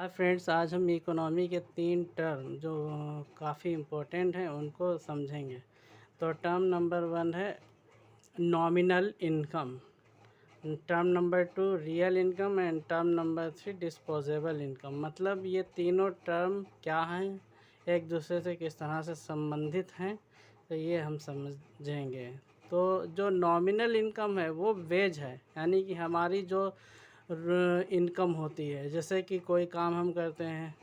Hi friends, आज हम economy के 3 टर्म जो काफ़ी इम्पोर्टेंट हैं उनको समझेंगे। तो टर्म नंबर 1 है nominal income, term number 2 real income and term number 3 disposable income. मतलब ये तीनों टर्म क्या हैं, एक दूसरे से किस तरह से संबंधित हैं, तो ये हम समझेंगे। तो जो नॉमिनल इनकम है वो वेज है, यानी कि हमारी जो इनकम होती है। जैसे कि कोई काम हम करते हैं,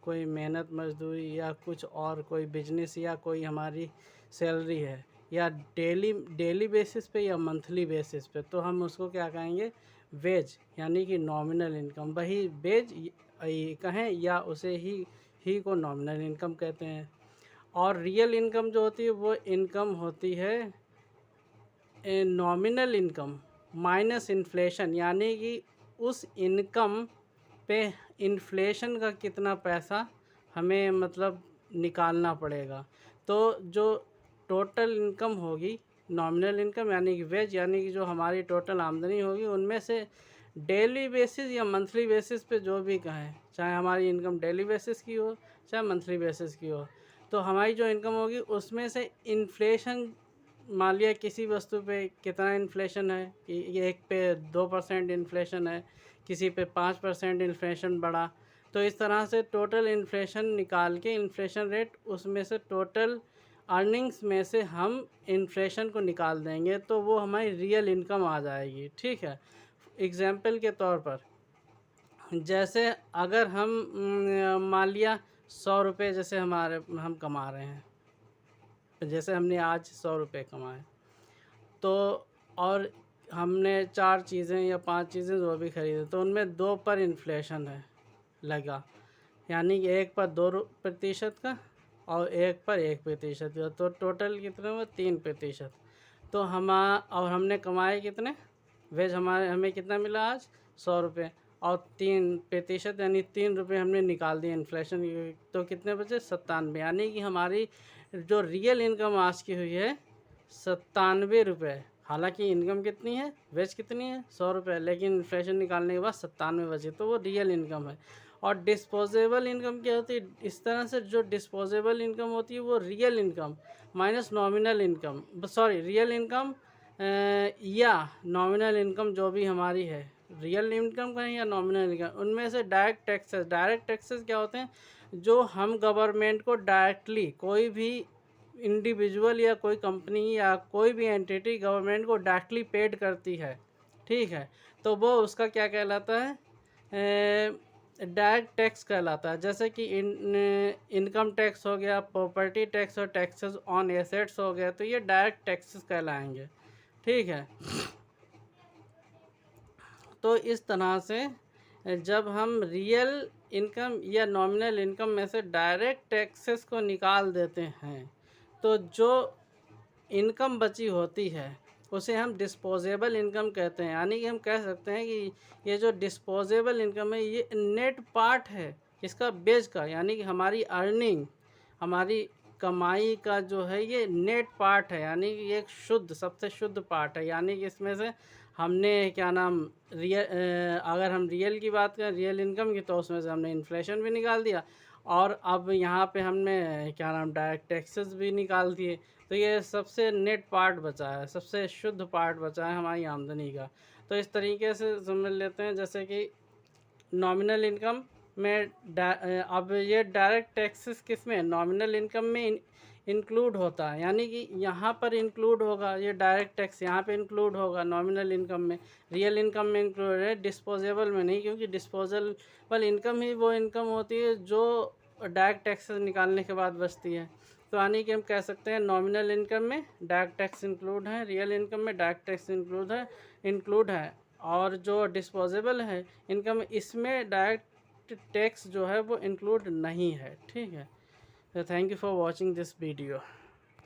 कोई मेहनत मजदूरी या कुछ और कोई बिजनेस या कोई हमारी सैलरी है, या डेली बेसिस पे या मंथली बेसिस पे, तो हम उसको क्या कहेंगे, वेज, यानी कि नॉमिनल इनकम। वही वेज कहें या उसे ही को नॉमिनल इनकम कहते हैं। और रियल इनकम जो होती है वो इनकम होती है नॉमिनल इनकम माइनस इन्फ्लेशन, यानी कि उस इनकम पे इन्फ्लेशन का कितना पैसा हमें मतलब निकालना पड़ेगा। तो जो टोटल इनकम होगी, नॉमिनल इनकम यानी कि वेज, यानी कि जो हमारी टोटल आमदनी होगी उनमें से डेली बेसिस या मंथली बेसिस पे जो भी कहें, चाहे हमारी इनकम डेली बेसिस की हो चाहे मंथली बेसिस की हो, तो हमारी जो इनकम होगी उसमें से इन्फ्लेशन, मान लिया किसी वस्तु पे कितना इन्फ्लेशन है कि ये एक पे 2% इन्फ्लेशन है, किसी पे 5% इन्फ्लेशन बढ़ा, तो इस तरह से टोटल इन्फ्लेशन निकाल के इन्फ्लेशन रेट, उसमें से टोटल अर्निंग्स में से हम इन्फ्लेशन को निकाल देंगे, तो वो हमारी रियल इनकम आ जाएगी। ठीक है, एग्जाम्पल के तौर पर, जैसे अगर हम मान लिया 100 रुपये जैसे हम कमा रहे हैं, जैसे हमने आज 100 रुपये कमाए, तो और हमने 4 चीज़ें या 5 चीज़ें जो भी खरीदे, तो उनमें 2 पर इन्फ्लेशन है लगा, यानी कि एक पर 2% का और एक पर 1% का, तो टोटल कितने हुए, 3%। तो और हमने कमाए कितने, वेज हमें कितना मिला आज, 100 रुपये, और 3% यानी 3 रुपये हमने निकाल दिए इन्फ्लेशन, तो कितने बचे, 97। यानी कि हमारी जो रियल इनकम आज की हुई है 97 रुपये। हालांकि इनकम कितनी है, वेज कितनी है, 100 रुपये, लेकिन इन्फ्लेशन निकालने के बाद 97 बचे, तो वो रियल इनकम है। और डिस्पोजेबल इनकम क्या होती है, इस तरह से जो डिस्पोजेबल इनकम होती है वो real income minus nominal income, sorry real income या नॉमिनल इनकम जो भी हमारी है, रियल इनकम कहें या नॉमिनल इनकम, उनमें से डायरेक्ट टैक्सेस क्या होते हैं, जो हम गवर्नमेंट को डायरेक्टली, कोई भी इंडिविजुअल या कोई कंपनी या कोई भी एंटिटी गवर्नमेंट को डायरेक्टली पेड करती है। ठीक है, तो वो उसका क्या कहलाता है, डायरेक्ट टैक्स कहलाता है। जैसे कि इनकम टैक्स हो गया, प्रॉपर्टी टैक्स और टैक्सेस ऑन एसेट्स हो गया, तो ये डायरेक्ट टैक्सेस कहलाएंगे। ठीक है, तो इस तरह से जब हम रियल इनकम या नॉमिनल इनकम में से डायरेक्ट टैक्सेस को निकाल देते हैं, तो जो इनकम बची होती है उसे हम डिस्पोजेबल इनकम कहते हैं। यानी कि हम कह सकते हैं कि ये जो डिस्पोजेबल इनकम है ये नेट पार्ट है इसका, बेज का, यानी कि हमारी अर्निंग, हमारी कमाई का जो है ये नेट पार्ट है, यानी कि एक शुद्ध, सबसे शुद्ध पार्ट है। यानी कि इसमें से हमने क्या नाम, अगर हम रियल की बात करें, रियल इनकम की, तो उसमें से हमने इन्फ्लेशन भी निकाल दिया, और अब यहाँ पे हमने क्या नाम, डायरेक्ट टैक्सेस भी निकाल दिए, तो ये सबसे नेट पार्ट बचा है, सबसे शुद्ध पार्ट बचा है हमारी आमदनी का। तो इस तरीके से समझ लेते हैं, जैसे कि नॉमिनल इनकम में अब ये डायरेक्ट टैक्सेस किस में, नॉमिनल इनकम में इंक्लूड होता है, यानी कि यहाँ पर इंक्लूड होगा ये डायरेक्ट टैक्स, यहाँ पे इंक्लूड होगा नॉमिनल इनकम में, रियल इनकम में इंक्लूड है, डिस्पोजेबल में नहीं, क्योंकि डिस्पोजेबल इनकम ही वो इनकम होती है जो डायरेक्ट टैक्सेस निकालने के बाद बचती है। तो यानी कि हम कह सकते हैं नॉमिनल इनकम में डायरेक्ट टैक्स इंक्लूड है, रियल इनकम में डायरेक्ट टैक्स इंक्लूड है, और जो डिस्पोजेबल है इनकम, इसमें डायरेक्ट टैक्स जो है वो इंक्लूड नहीं है। ठीक है, तो thank you for watching this video.